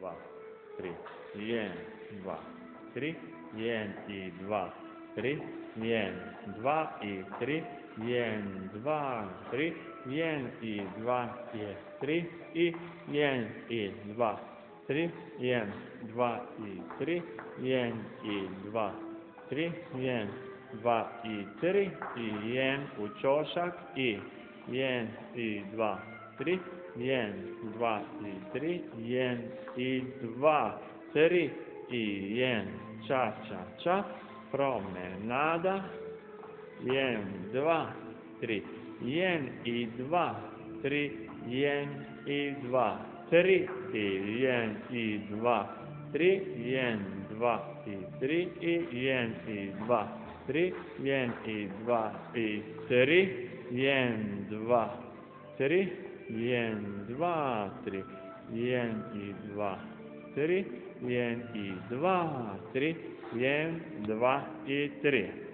2, 3, 1, 2, 3, 1 и 2, 3, 1, 2 и 3, 1, 2, 3, 1 и 2 и 3 и 1 и 2, 3, 1, 2 и 3, 1 и 2, 3, 1, 2 и 3 и 1 учошак и 1 и 2, 3, 1, 2 и 3, 1 и 2, 3 и 1, cha-cha-cha, promenada, 1, 2, 3, 1 и 2, 3, 1 и 2, 3 и 1 и 2, 3, 1, 2 и 3 и 1 и 2, 3, 1 и 2 и 3, 1, 2, 3, 1, 2, 3, 1 и 2, 3, 1 и 2, 3, 1, 2 и 3.